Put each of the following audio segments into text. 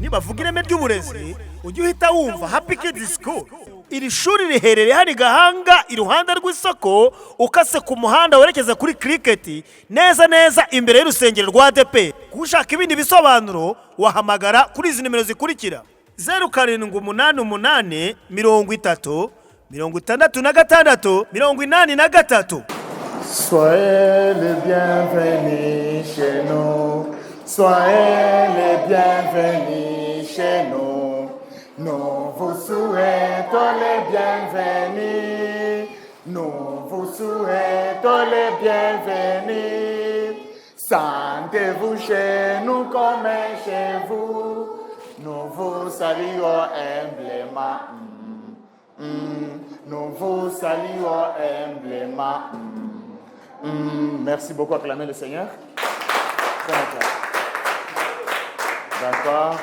nibavuga ireme ry'uburezi ujye uhita wumva Happy Kids School. Iri shuri riherereye hano i Gahanga iruhande rw'isoko ukase ku muhanda werekeza kuri Cricket neza imbere y'urusengero rwa ADP. Kushaka ibindi bisobanuro wahamagara kuri izi nimero zikurikira: 0788 30 66 83. Soyez les bienvenus chez nous. Soyez les bienvenus chez nous. Nous vous souhaitons les bienvenus. Nous vous souhaitons les bienvenus. Sentez-vous chez nous comme chez vous. Nous vous saluons humblement. Nous vous saluons humblement. Merci beaucoup, acclamez le Seigneur. Prenez place. D'accord.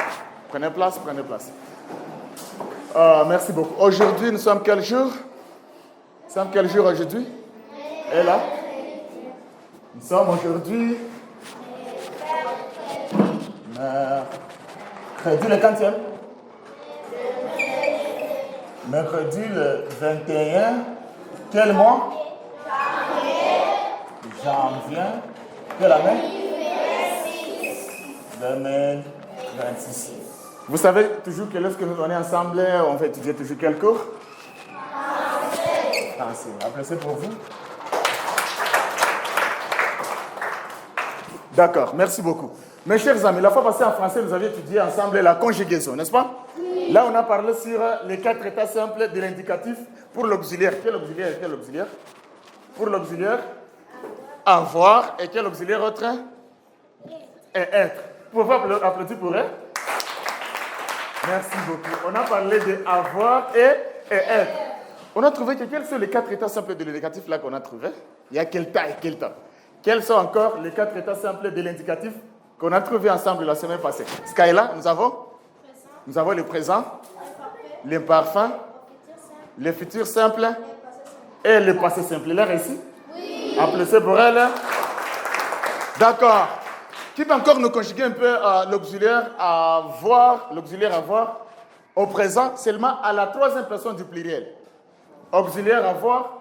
Prenez place, prenez place. Merci beaucoup. Aujourd'hui, nous sommes quel jour? Nous sommes quel jour aujourd'hui? Et là? Nous sommes aujourd'hui mercredi le 40e. Mercredi le 21. Quel mois? Janvier. Quelle année? 2026. Vous savez toujours que lorsque nous on est ensemble, on va étudier toujours quel cours? Français. Applaudissez pour vous. D'accord, merci beaucoup. Mes chers amis, la fois passée en français, nous avions étudié ensemble la conjugaison, n'est-ce pas? Oui. Là, on a parlé sur les 4 états simples de l'indicatif pour l'auxiliaire. Quel auxiliaire et quel auxiliaire? Pour l'auxiliaire, avoir. Et quel auxiliaire autre? Et être. Vous pouvez applaudir pour elle? Merci beaucoup. On a parlé de avoir et être. On a trouvé que quels sont les 4 états simples de l'indicatif là qu'on a trouvé? Il y a quel temps et quel temps? Quels sont encore les 4 états simples de l'indicatif qu'on a trouvé ensemble la semaine passée? Skyla, nous avons le présent, l'imparfait, le futur simple et le passé simple. Il est réussi? Oui. Applaudissez pour elle. D'accord. Qui peut encore nous conjuguer un peu l'auxiliaire avoir, au présent seulement à la 3e personne du pluriel? Auxiliaire avoir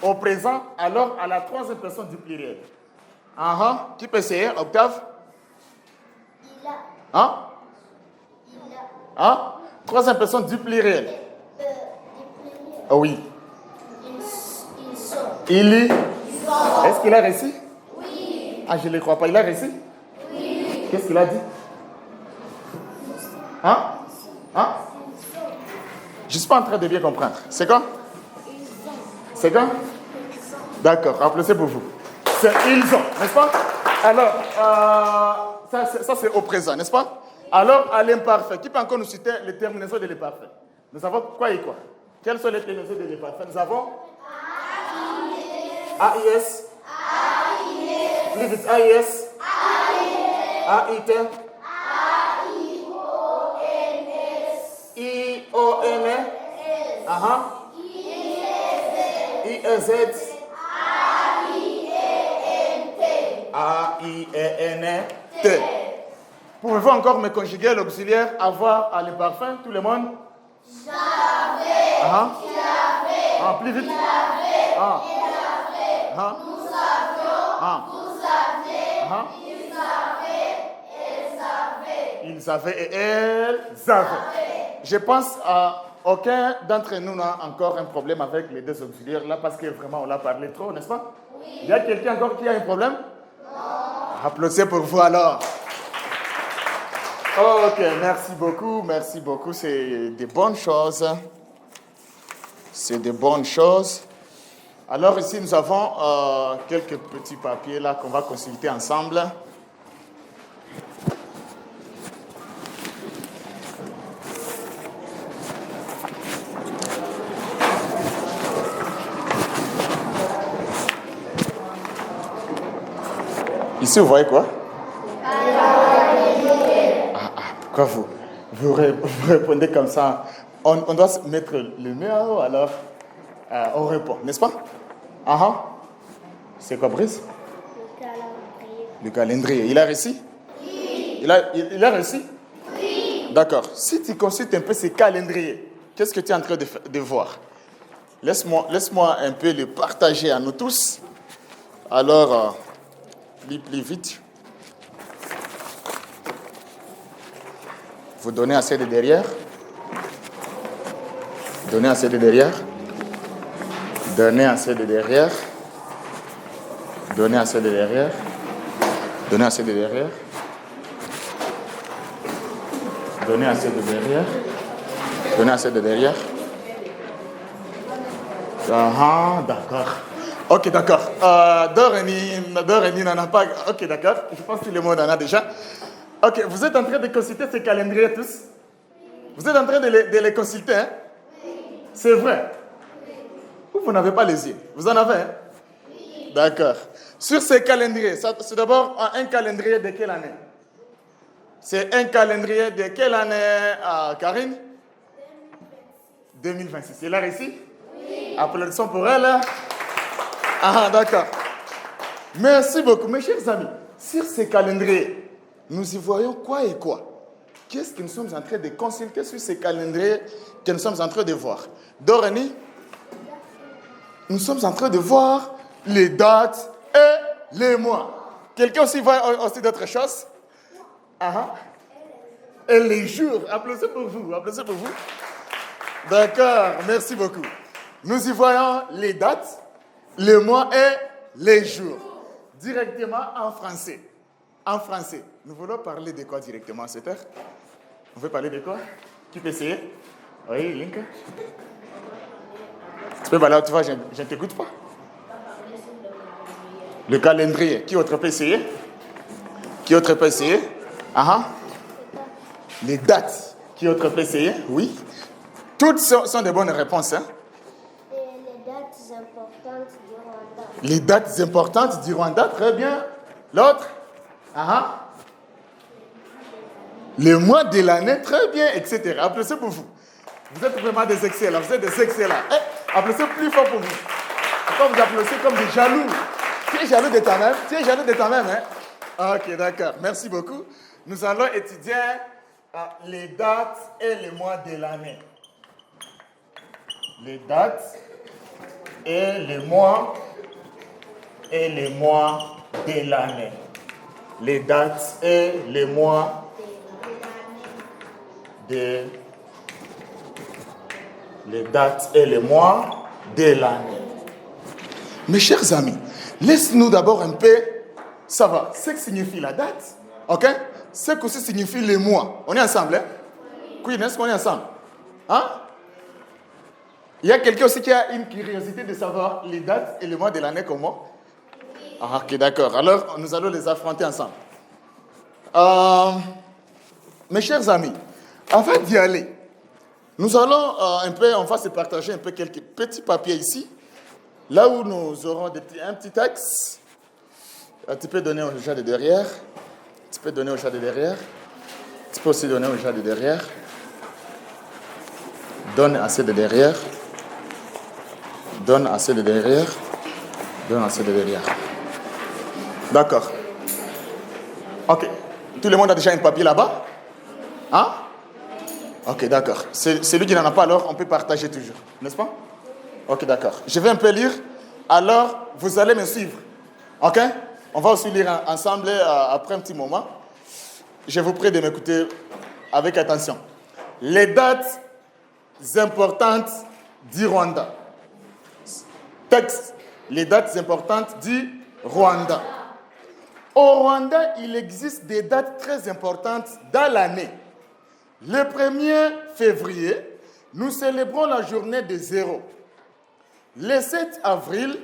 au présent alors à la 3e personne du pluriel. Qui peut essayer? Octave? Il a. Il a. 3e personne du pluriel. Oh oui. Ils sont. Il y. Est-ce qu'il a réussi? Oui. Je ne le crois pas. Il a réussi? Oui. Qu'est-ce qu'il a dit? Je ne suis pas en train de bien comprendre. C'est quoi? C'est quoi? D'accord. Applaudissez pour vous. C'est ils ont, n'est-ce pas? Alors, ça c'est au présent, n'est-ce pas? Alors, à l'imparfait, qui peut encore nous citer les terminaisons de l'imparfait? Nous avons quoi et quoi? Quelles sont les terminaisons de l'imparfait? Nous avons AIS, plus vite AIS, AIT, ION, IEZ, AIENT. Pouvez-vous encore me conjuguer l'auxiliaire avoir à l'imparfait, tout le monde? J'avais. Plus vite. Nous avions. Vous aviez. Ils avaient et elles avaient. Je pense à aucun d'entre nous n'a encore un problème avec les 2 auxiliaires là parce que vraiment on l'a parlé trop, n'est-ce pas? Oui. Il y a quelqu'un encore qui a un problème? Non. Applaudissez pour vous alors. Ok, merci beaucoup, c'est des bonnes choses. C'est des bonnes choses. Alors ici nous avons quelques petits papiers là qu'on va consulter ensemble. Ici, vous voyez quoi? Pourquoi vous répondez comme ça? On doit mettre le nez en haut, alors on répond, n'est-ce pas? C'est quoi, Brice? Le calendrier. Il a réussi? Oui. Il a réussi? Oui. D'accord. Si tu consultes un peu ces calendriers, qu'est-ce que tu es en train de voir? Laisse-moi un peu le partager à nous tous. Alors, lis plus vite. Vous donnez assez de derrière. Donnez assez de derrière. Donnez assez de derrière. Donnez assez de derrière. Donnez assez de derrière. Donnez assez de derrière. Donnez assez de derrière. Ah, d'accord. Ok, d'accord. Doreni n'en a pas. Ok, d'accord. Je pense que tout le monde en a déjà. Ok, vous êtes en train de consulter ces calendriers tous? Vous êtes en train de les consulter, hein? C'est vrai? Ou vous n'avez pas les yeux? Vous en avez, hein? D'accord. Sur ces calendriers, c'est d'abord un calendrier de quelle année? C'est un calendrier de quelle année, Karine? 2026. C'est là ici? Oui. Applaudissements pour elle. Ah, d'accord. Merci beaucoup. Mes chers amis, sur ces calendriers, nous y voyons quoi et quoi? Qu'est-ce que nous sommes en train de consulter sur ces calendriers que nous sommes en train de voir? Doreni, nous sommes en train de voir les dates et les mois. Quelqu'un aussi voit aussi d'autres choses? Et les jours. Applaudissez pour vous. Applaudissez pour vous. D'accord. Merci beaucoup. Nous y voyons les dates, les mois et les jours. Directement en français. En français. Nous voulons parler de quoi directement à cette heure? On veut parler de quoi? Qui peut essayer? Oui, Link. Tu peux parler, tu vois, je ne t'écoute pas. Le calendrier. Qui autre peut essayer? Qui autre peut essayer? Les dates. Qui autre peut essayer? Oui. Toutes sont de bonnes réponses. Hein? Et les dates importantes du Rwanda. Les dates importantes du Rwanda, très bien. L'autre? Les mois de l'année, très bien, etc. Applaudissez pour vous. Vous êtes vraiment des excellents. Vous êtes des excellents. Applaudissez plus fort pour vous. Pourquoi vous applaudissez comme des jaloux? Tu es jaloux de toi-même? Tu es jaloux de toi-même, hein? Ok, d'accord. Merci beaucoup. Nous allons étudier les dates et les mois de l'année. Les dates et les mois de l'année. Les dates et les mois de les dates et les mois de l'année. Mes chers amis, laisse-nous d'abord un peu savoir ce que signifie la date, ok? Ce que aussi signifie les mois. On est ensemble, hein? Oui, est-ce qu'on est ensemble? Hein? Il y a quelqu'un aussi qui a une curiosité de savoir les dates et les mois de l'année comment? Ok, d'accord. Alors, nous allons les affronter ensemble. Mes chers amis, avant d'y aller, nous allons on va se partager un peu quelques petits papiers ici, là où nous aurons un petit texte. Tu peux donner au chat de derrière. Tu peux donner au chat de derrière. Tu peux aussi donner au chat de derrière. Donne assez de derrière. Donne assez de derrière. Donne assez de derrière. D'accord. Ok. Tout le monde a déjà un papier là-bas? Hein? Ok, d'accord. Celui qui n'en a pas, alors on peut partager toujours. N'est-ce pas? Ok, d'accord. Je vais un peu lire. Alors, vous allez me suivre. Ok? On va aussi lire ensemble après un petit moment. Je vous prie de m'écouter avec attention. Les dates importantes du Rwanda. Texte. Les dates importantes du Rwanda. Au Rwanda, il existe des dates très importantes dans l'année. Le 1er février, nous célébrons la journée des zéros. Le 7 avril,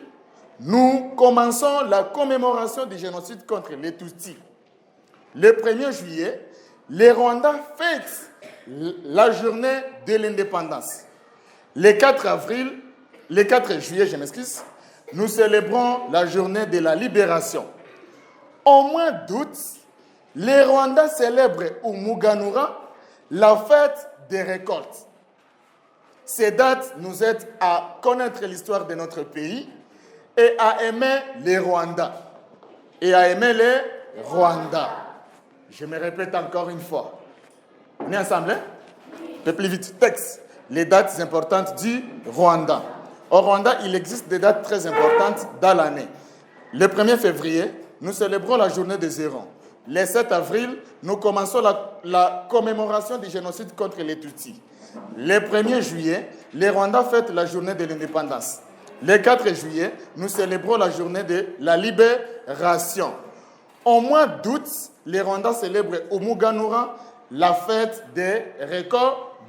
nous commençons la commémoration du génocide contre les Tutsis. Le 1er juillet, les Rwandais fêtent la journée de l'indépendance. Le 4 juillet, nous célébrons la journée de la libération. Au mois d'août, les Rwandais célèbrent au Muganura la fête des récoltes. Ces dates nous aident à connaître l'histoire de notre pays et à aimer les Rwandais. Je me répète encore une fois. On est ensemble, hein? Un peu plus vite. Texte. Les dates importantes du Rwanda. Au Rwanda, il existe des dates très importantes dans l'année. Le 1er février, nous célébrons la journée des errants. Le 7 avril, nous commençons la commémoration du génocide contre les Tutsis. Le 1er juillet, les Rwandais fêtent la journée de l'indépendance. Le 4 juillet, nous célébrons la journée de la libération. Au mois d'août, les Rwandais célèbrent au Muganura la fête des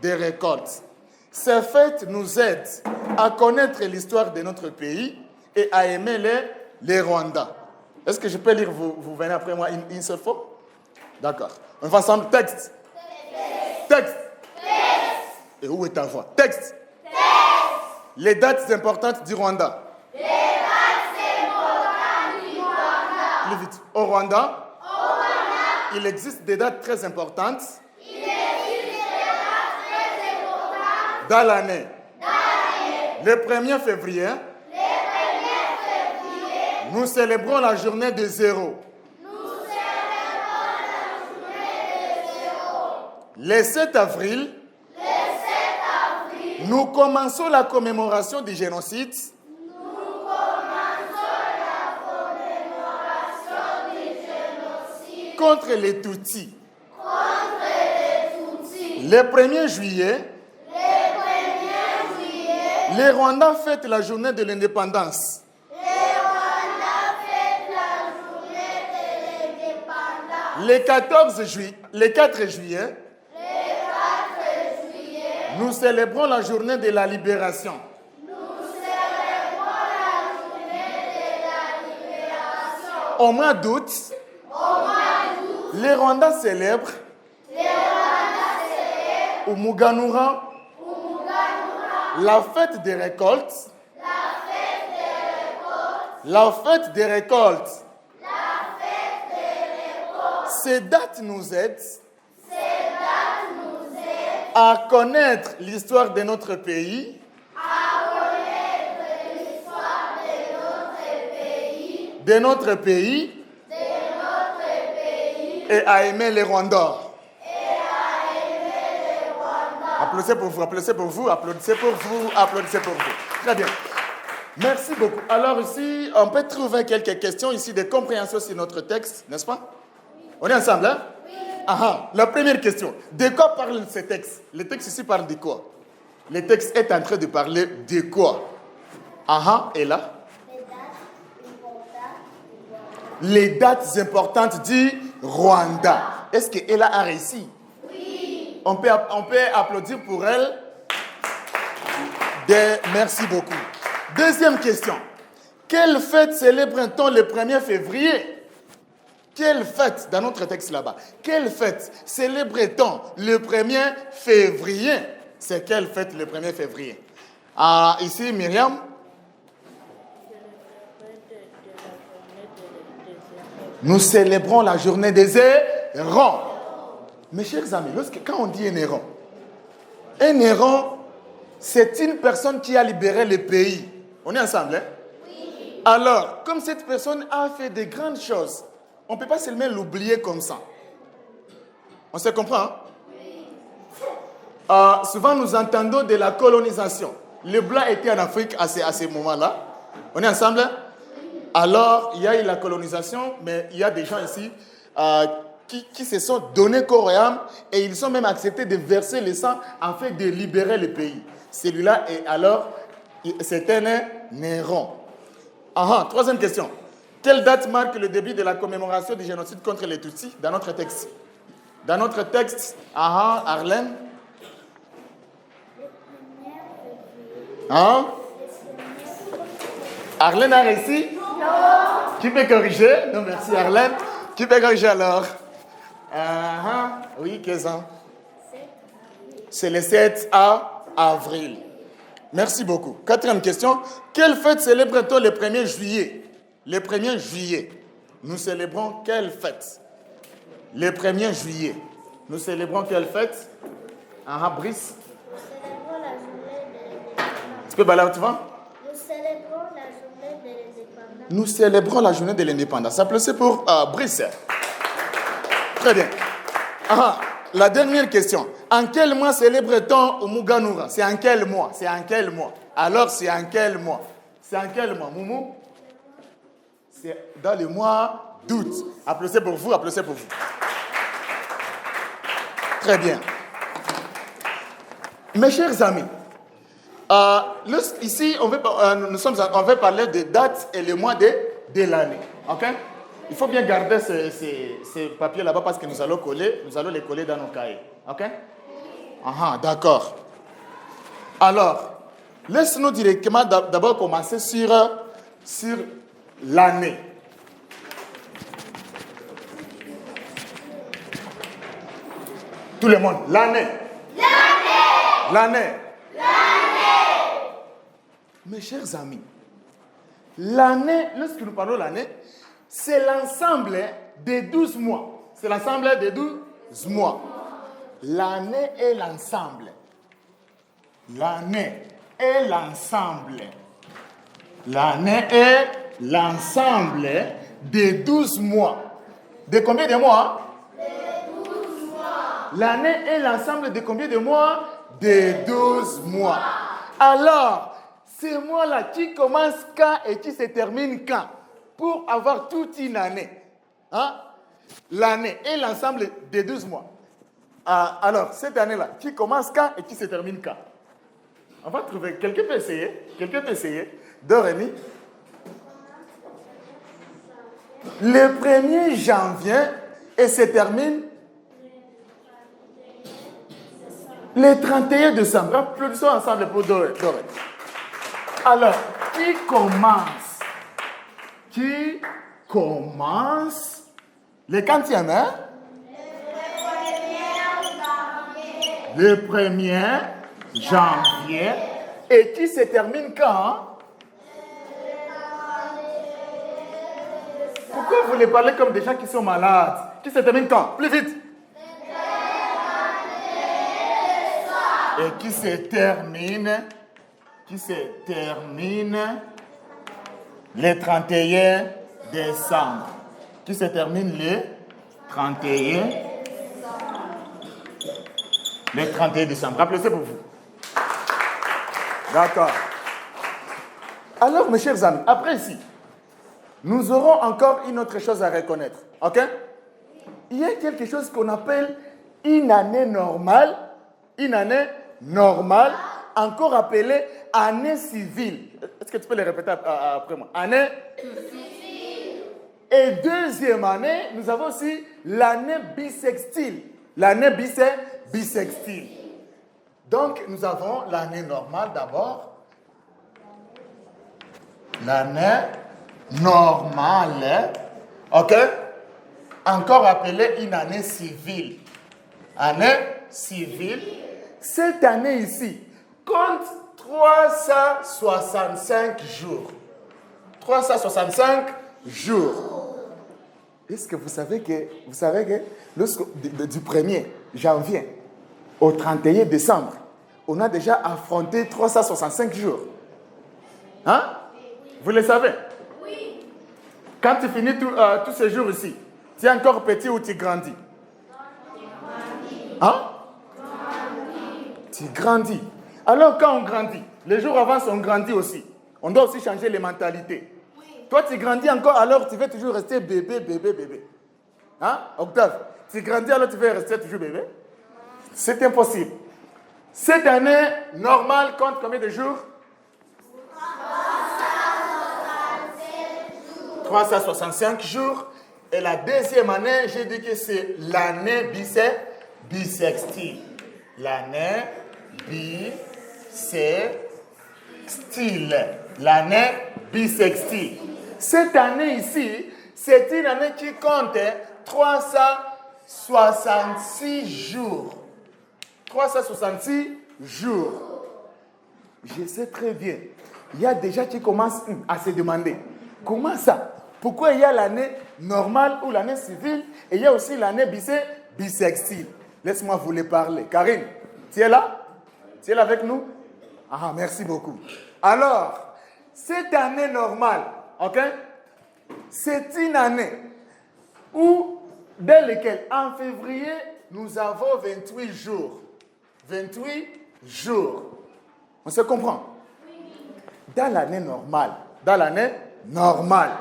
récoltes. Ces fêtes nous aident à connaître l'histoire de notre pays et à aimer les Rwandais. Est-ce que je peux lire, vous venez après moi une seule fois? D'accord. On va ensemble. Texte. Texte. Et où est ta voix? Texte. Les dates importantes du Rwanda. Plus vite. Au Rwanda, il existe des dates très importantes dans l'année. Le 1er février, nous célébrons la journée des zéros. Le 7 avril, nous commençons la commémoration du génocide. Contre les Tutsis. Le 1er juillet, les Rwandais fêtent la journée de l'indépendance. Le 4 juillet, nous célébrons la journée de la libération. Au mois d'août, les Rwandais célèbrent au Muganura la fête des récoltes. La fête des récoltes. Ces dates nous aident à connaître l'histoire de notre pays, et à aimer les Rwandais. Applaudissez pour vous, applaudissez pour vous, applaudissez pour vous, applaudissez pour vous. Très bien. Merci beaucoup. Alors ici, on peut trouver quelques questions ici de compréhension sur notre texte, n'est-ce pas? On est ensemble, hein? Oui. Aha. La première question. De quoi parle ce texte? Le texte ici parle de quoi? Le texte est en train de parler de quoi? Aha. Et là? Les dates importantes du Rwanda. Est-ce qu'elle a réussi? Oui. On peut applaudir pour elle. Merci beaucoup. Deuxième question. Quelle fête célèbre-t-on le 1er février? Quelle fête, dans notre texte là-bas, quelle fête célèbre-t-on le 1er février? C'est quelle fête le 1er février? Ici, Myriam? Nous célébrons la journée des errants. Mes chers amis, quand on dit un errant, c'est une personne qui a libéré le pays. On est ensemble, hein? Oui. Alors, comme cette personne a fait de grandes choses, on ne peut pas seulement l'oublier comme ça. On se comprend, hein? Oui. Souvent, nous entendons de la colonisation. Les Blancs étaient en Afrique à ces moments-là. On est ensemble, hein? Alors, il y a eu la colonisation, mais il y a des gens ici qui se sont donnés corps et âme et ils ont même accepté de verser le sang afin de libérer le pays. Celui-là, c'était un errant. Troisième question. Quelle date marque le début de la commémoration du génocide contre les Tutsis dans notre texte? Dans notre texte, Arlène? Arlène a réussi? Non. Qui peut corriger? Non, merci Arlène. Qui peut corriger alors? Oui, qu'est-ce que c'est le 7 avril. Merci beaucoup. Quatrième question. Quelle fête célèbre-t-on le 1er juillet? Le 1er juillet. Nous célébrons quelle fête? Le 1er juillet. Nous célébrons quelle fête? Brice? Nous célébrons la journée de l'indépendance. Tu peux balancer, tu vois? Nous célébrons la journée de l'indépendance. Nous célébrons la journée de l'indépendance. Applaudissez pour Brice. Très bien. la dernière question. En quel mois célèbre-t-on au Muganura? C'est en quel mois? C'est en quel mois? Alors, c'est en quel mois? C'est en quel mois, Moumou? C'est dans le mois d'août. Applaudissez pour vous, applaudissez pour vous. Très bien. Mes chers amis, ici, on va parler des dates et les mois de l'année. Ok? Il faut bien garder ces papiers là-bas parce que nous allons les coller dans nos cahiers. Ok? D'accord. Alors, laisse-nous directement d'abord commencer sur l'année. Tout le monde, l'année. L'année. Mes chers amis, l'année, lorsque nous parlons de l'année, c'est l'ensemble des 12 mois. C'est l'ensemble des 12 mois. L'année est l'ensemble. L'année est l'ensemble. L'année est l'ensemble des 12 mois. De combien de mois? De 12 mois. L'année est l'ensemble de combien de mois? De 12 mois. Alors, ces mois-là, qui commencent quand et qui se terminent quand? Pour avoir toute une année. Hein? L'année est l'ensemble des 12 mois. Alors, cette année-là, qui commence quand et qui se termine quand? On va trouver. Quelqu'un peut essayer. Dorémy. Le 1er janvier et se termine le 31 décembre. Applaudissons ensemble pour Dorémy. Alors, qui commence le quantième, hein? Le 1er janvier. Et qui se termine quand? Pourquoi vous les parlez comme des gens qui sont malades? Qui se termine quand? Plus vite. Et qui se termine le 31 décembre. Qui se termine le 31 décembre. Applaudissez pour vous. D'accord. Alors, mes chers amis, après ici, nous aurons encore une autre chose à reconnaître. Ok? Il y a quelque chose qu'on appelle une année normale. Une année normale, encore appelée année civile. Est-ce que tu peux le répéter après moi? Année civile. Et deuxième année, nous avons aussi l'année bissextile. L'année bissextile. Donc, nous avons l'année normale d'abord. L'année normale. OK? Encore appelée une année civile. Année civile. Cette année ici compte 365 jours. 365 jours. Est-ce que vous savez que du 1er janvier au 31 décembre, on a déjà affronté 365 jours? Hein? Vous le savez? Oui. Quand tu finis tous ces jours ici, tu es encore petit ou tu grandis? Hein? Tu grandis. Alors quand on grandit, les jours avancent, on grandit aussi. On doit aussi changer les mentalités. Oui. Toi, tu grandis encore, alors tu veux toujours rester bébé. Hein, Octave? Tu grandis, alors tu veux rester toujours bébé? C'est impossible. Cette année normale compte combien de jours? 365 jours. Et la deuxième année, j'ai dit que c'est l'année bissextile. L'année bissextile. L'année bissextile. Cette année ici, c'est une année qui compte 366 jours. 366 jours. Je sais très bien. Il y a des gens qui commencent à se demander, comment ça? Pourquoi il y a l'année normale ou l'année civile et il y a aussi l'année bissextile? Laisse-moi vous les parler. Karine, tu es là? Tu es là avec nous? Ah, merci beaucoup. Alors, cette année normale, ok? C'est une année dans laquelle, en février nous avons 28 jours. 28 jours. On se comprend? Dans l'année normale. Dans l'année normale.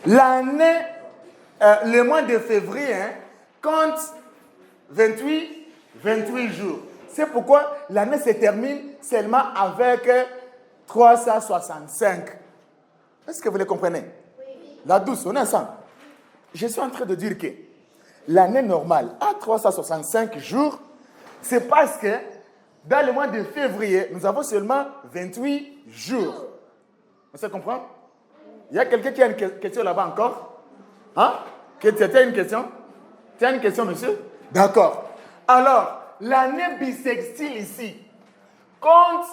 L'année, le mois de février, compte 28 jours. C'est pourquoi l'année se termine seulement avec 365. Est-ce que vous le comprenez? Oui. La douce, on est ensemble. Je suis en train de dire que l'année normale a 365 jours. C'est parce que dans le mois de février, nous avons seulement 28 jours. On se comprend? Il y a quelqu'un qui a une question là-bas encore? Hein? Tu as une question? Tu as une question, monsieur? D'accord. Alors, l'année bissextile ici compte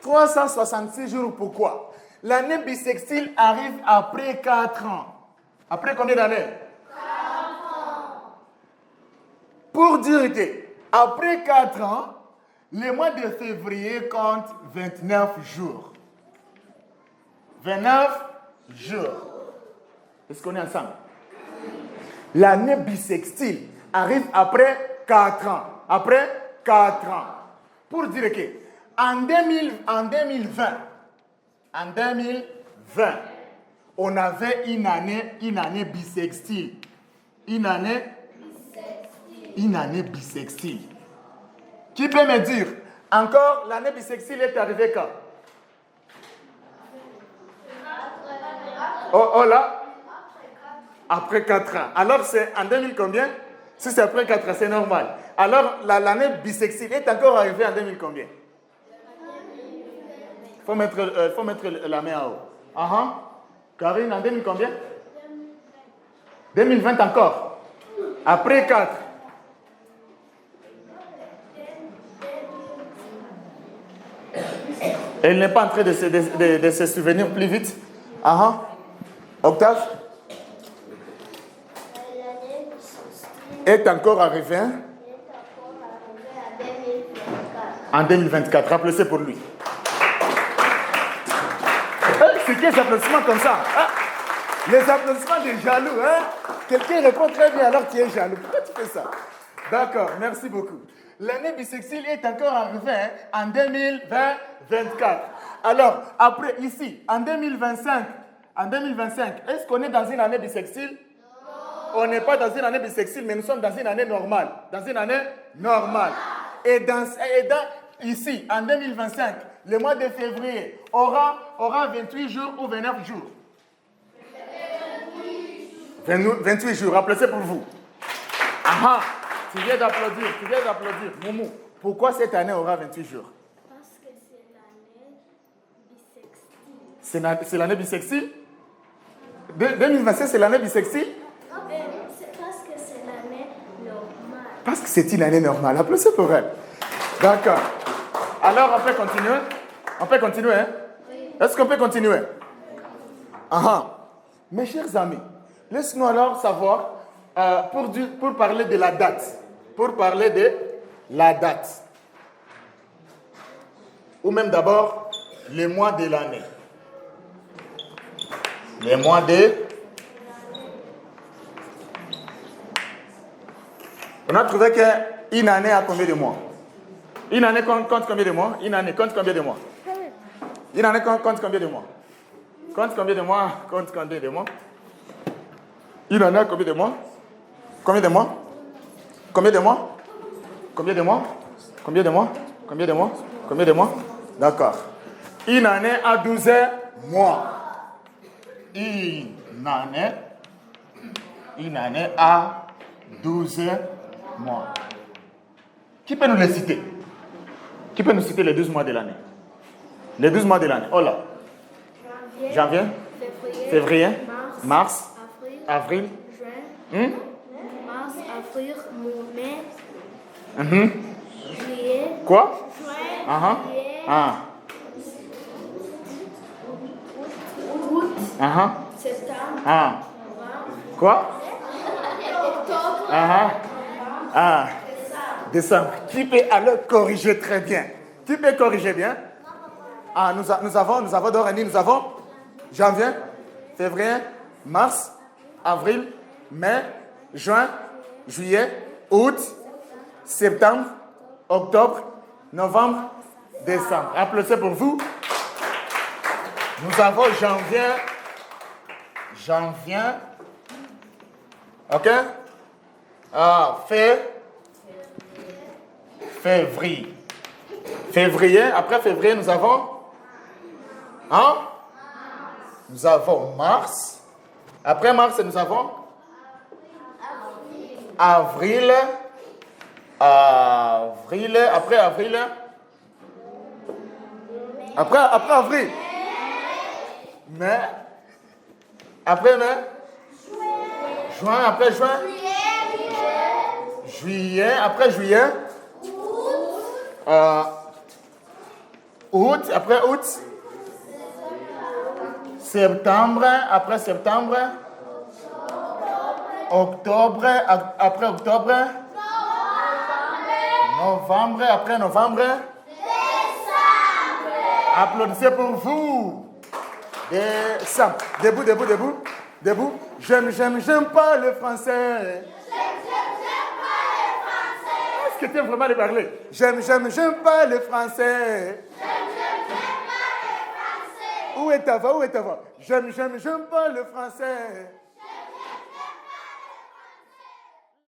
366 jours. Pourquoi? L'année bissextile arrive après 4 ans. Après combien d'années? 4 ans. Pour dire que, après 4 ans, le mois de février compte 29 jours. 29 jours. Est-ce qu'on est ensemble? L'année bissextile arrive après 4 ans. Après 4 ans. Pour dire que, en 2020, on avait une année bissextile. Une année bissextile. Qui peut me dire, encore l'année bissextile est arrivée quand? Oh là? Après 4 ans. Alors c'est en 2000 combien? Si c'est après 4 ans, c'est normal. Alors l'année bissextile est encore arrivée en 2000 combien? Faut mettre la main en haut. Karine, en 2000 combien? 2020 encore. Après 4. Elle n'est pas en train de se souvenir plus vite. Octave? Est encore arrivé, hein? En 2024. Rappelez-le pour lui. C'est quels applaudissements comme ça? Les applaudissements des jaloux, hein? Quelqu'un répond très bien alors tu es jaloux. Pourquoi tu fais ça? D'accord, merci beaucoup. L'année bissextile est encore arrivée, hein, en 2024. Alors, après, ici, en 2025, est-ce qu'on est dans une année bissextile? On n'est pas dans une année bissextile, mais nous sommes dans une année normale. Dans une année normale. Et ici, en 2025, le mois de février aura 28 jours ou 29 jours? 28 jours, rappelez-le pour vous. Tu viens d'applaudir. Moumou, pourquoi cette année aura 28 jours? Parce que c'est l'année bissextile. C'est l'année bissextile? 2025, c'est l'année bissextile? C'est parce que c'est l'année normale. Parce que c'est une année normale. Applaudissez pour elle. D'accord. Alors, on peut continuer? On peut continuer, hein? Oui. Est-ce qu'on peut continuer? Mes chers amis, laissez-nous alors savoir, pour parler de la date. Pour parler de la date. Ou même d'abord, les mois de l'année. Les mois de... On a trouvé qu'une année a combien de mois? Une année compte combien de mois? Une année compte combien de mois? Une année compte combien de mois? Compte combien de mois? Compte combien de mois? Une année a combien de mois? Combien de mois? Combien de mois? Combien de mois? Combien de mois? Combien de mois? Combien de mois? D'accord. Une année a 12 mois. Une année a 12 mois. Qui peut nous les citer? Qui peut nous citer les 12 mois de l'année? Les 12 mois de l'année. Oh là. Janvier. Février. Mars. Avril. Juin. Mars, avril, mai. Juillet. Quoi? Juin. Juillet. Août. Septembre. Quoi? Octobre. Décembre. Qui peut alors corriger très bien? Qui peut corriger bien? Nous avons Dorani, nous avons janvier, février, mars, avril, mai, juin, juillet, août, septembre, octobre, novembre, décembre. Applaudissez pour vous. Nous avons janvier, ok? Février. Février, après février, nous avons, nous avons mars. Après mars, nous avons avril. Après avril. Après avril. Mai. Après mai. Juin. Après juin. Juillet. Après juillet. Août. Après août. Septembre. Après septembre. Octobre. Après octobre. Novembre. Après novembre. Décembre. Applaudissez pour vous. Décembre. Debout. J'aime pas le français. Est-ce que tu aimes vraiment les parler? J'aime pas le français. Où est ta voix? J'aime pas le français.